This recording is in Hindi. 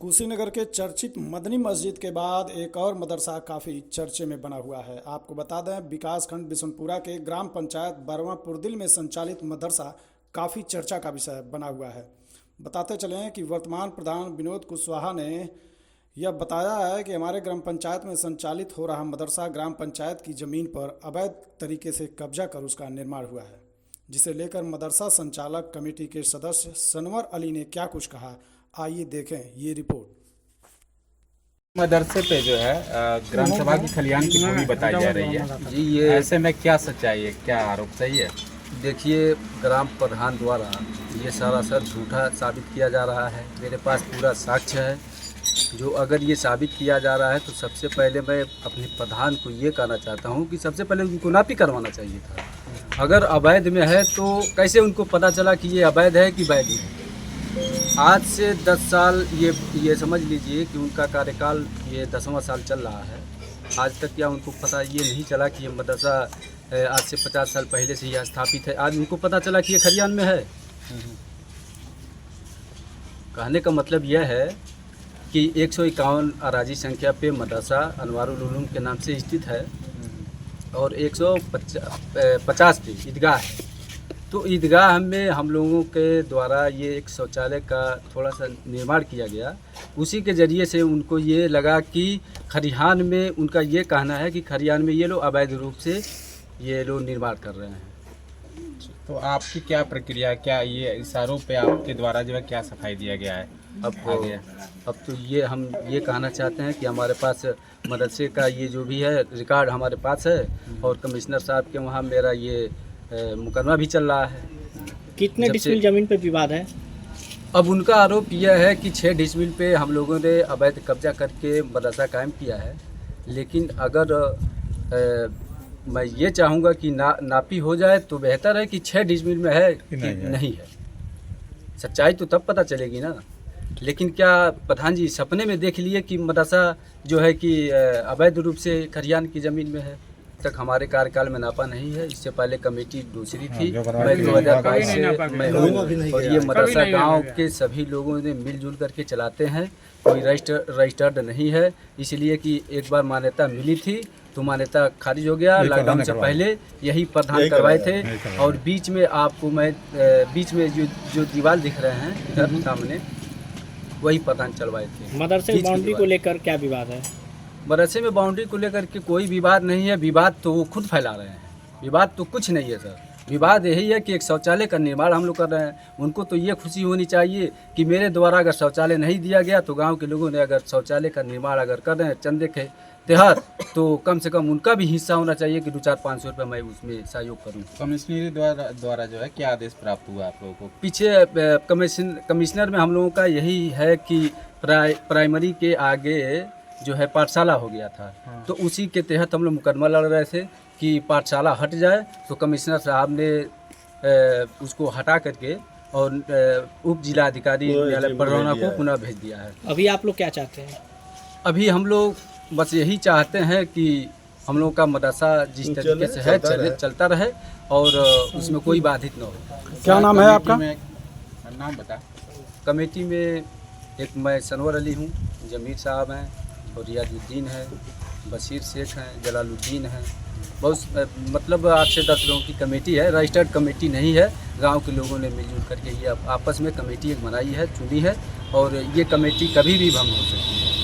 कुशीनगर के चर्चित मदनी मस्जिद के बाद एक और मदरसा काफ़ी चर्चे में बना हुआ है। आपको बता दें, विकासखंड बिशनपुरा के ग्राम पंचायत बरवां पुरदिल में संचालित मदरसा काफ़ी चर्चा का विषय बना हुआ है। बताते चलें कि वर्तमान प्रधान विनोद कुशवाहा ने यह बताया है कि हमारे ग्राम पंचायत में संचालित हो रहा मदरसा ग्राम पंचायत की ज़मीन पर अवैध तरीके से कब्जा कर उसका निर्माण हुआ है, जिसे लेकर मदरसा संचालक कमेटी के सदस्य सनवर अली ने क्या कुछ कहा, आइए देखें ये रिपोर्ट। मदरसे पे जो है ग्राम सभा की खलियान की भूमि बताई जा रही है जी, ये ऐसे में क्या सच्चाई है, क्या आरोप सही है? देखिए, ग्राम प्रधान द्वारा ये सरासर झूठा साबित किया जा रहा है। मेरे पास पूरा साक्ष्य है। जो अगर ये साबित किया जा रहा है तो सबसे पहले मैं अपने प्रधान को ये कहना चाहता हूँ कि सबसे पहले उनको नापी करवाना चाहिए था। अगर अवैध में है तो कैसे उनको पता चला कि ये अवैध है कि वैध है? आज से 10 साल ये समझ लीजिए कि उनका कार्यकाल ये 10वां साल चल रहा है। आज तक क्या उनको पता ये नहीं चला कि ये मदरसा आज से 50 साल पहले से यह स्थापित है? आज उनको पता चला कि ये खरियान में है। कहने का मतलब यह है कि 151 अराजी संख्या पे मदरसा अनवारुल उलूम के नाम से स्थित है और 150 पे ईदगाह है। तो ईदगाह में हम लोगों के द्वारा ये एक शौचालय का थोड़ा सा निर्माण किया गया। उसी के ज़रिए से उनको ये लगा कि खरिहान में, उनका ये कहना है कि खरिहान में ये लोग अवैध रूप से ये लोग निर्माण कर रहे हैं। तो आपकी क्या प्रक्रिया, क्या ये इस आरोप पे आपके द्वारा जो है क्या सफाई दिया गया है? अब तो ये हम ये कहना चाहते हैं कि हमारे पास मदरसे का ये जो भी है रिकॉर्ड हमारे पास है और कमिश्नर साहब के वहाँ मेरा ये मुकदमा भी चल रहा है। कितने डिसमिल जमीन पे विवाद है? अब उनका आरोप यह है कि 6 डिसमिल पे हम लोगों ने अवैध कब्जा करके मदरसा कायम किया है। लेकिन अगर मैं ये चाहूँगा कि नापी हो जाए तो बेहतर है कि 6 डिसमिल में है कि नहीं है। सच्चाई तो तब पता चलेगी ना। लेकिन क्या प्रधान जी सपने में देख लिए कि मदरसा जो है कि अवैध रूप से खरियान की ज़मीन में है? तक हमारे कार्यकाल में नापा नहीं है। इससे पहले कमेटी दूसरी थी। मैं 2022 से मैं हूँ और ये मदरसा गांव के सभी लोगों ने मिलजुल करके चलाते हैं। कोई रजिस्टर्ड नहीं है, इसलिए कि एक बार मान्यता मिली थी तो मान्यता खारिज हो गया। लॉकडाउन से पहले यही प्रधान करवाए थे। और बीच में आपको मैं बीच में जो दीवार दिख रहे हैं इधर सामने, वही प्रधान चलवाए थे। मदरसे की बाउंड्री को लेकर क्या विवाद है? मदरसे में बाउंड्री को लेकर के कोई विवाद नहीं है। विवाद तो वो खुद फैला रहे हैं। विवाद तो कुछ नहीं है सर। विवाद यही है कि एक शौचालय का निर्माण हम लोग कर रहे हैं। उनको तो ये खुशी होनी चाहिए कि मेरे द्वारा अगर शौचालय नहीं दिया गया तो गांव के लोगों ने अगर शौचालय का निर्माण अगर कर रहे हैं चंदे के तहत, तो कम से कम उनका भी हिस्सा होना चाहिए कि 200-500 रुपये मैं उसमें सहयोग करूँ। कमिश्नरी द्वारा जो है क्या आदेश प्राप्त हुआ आप लोगों को? पीछे कमिश्नर में हम लोगों का यही है कि प्राइमरी के आगे जो है पाठशाला हो गया था। तो उसी के तहत हम लोग मुकदमा लड़ रहे थे कि पाठशाला हट जाए। तो कमिश्नर साहब ने उसको हटा करके और उप जिलाधिकारी न्यायालय बरौना को पुनः भेज दिया है। अभी आप लोग क्या चाहते हैं? अभी हम लोग बस यही चाहते हैं कि हम लोग का मदरसा जिस तरीके से है चलता रहे और उसमें कोई बाधित न हो। क्या नाम है आपका? नाम बता। कमेटी में एक मैं सनवर अली हूँ, जमीर साहब हैं और रियाजुद्दीन है, बशीर शेख हैं, जलालुद्दीन हैं। बहुत मतलब 8 से 10 लोगों की कमेटी है। रजिस्टर्ड कमेटी नहीं है। गांव के लोगों ने मिलजुल करके ये आपस में कमेटी एक बनाई है, चुनी है और ये कमेटी कभी भी भंग हो सकती है।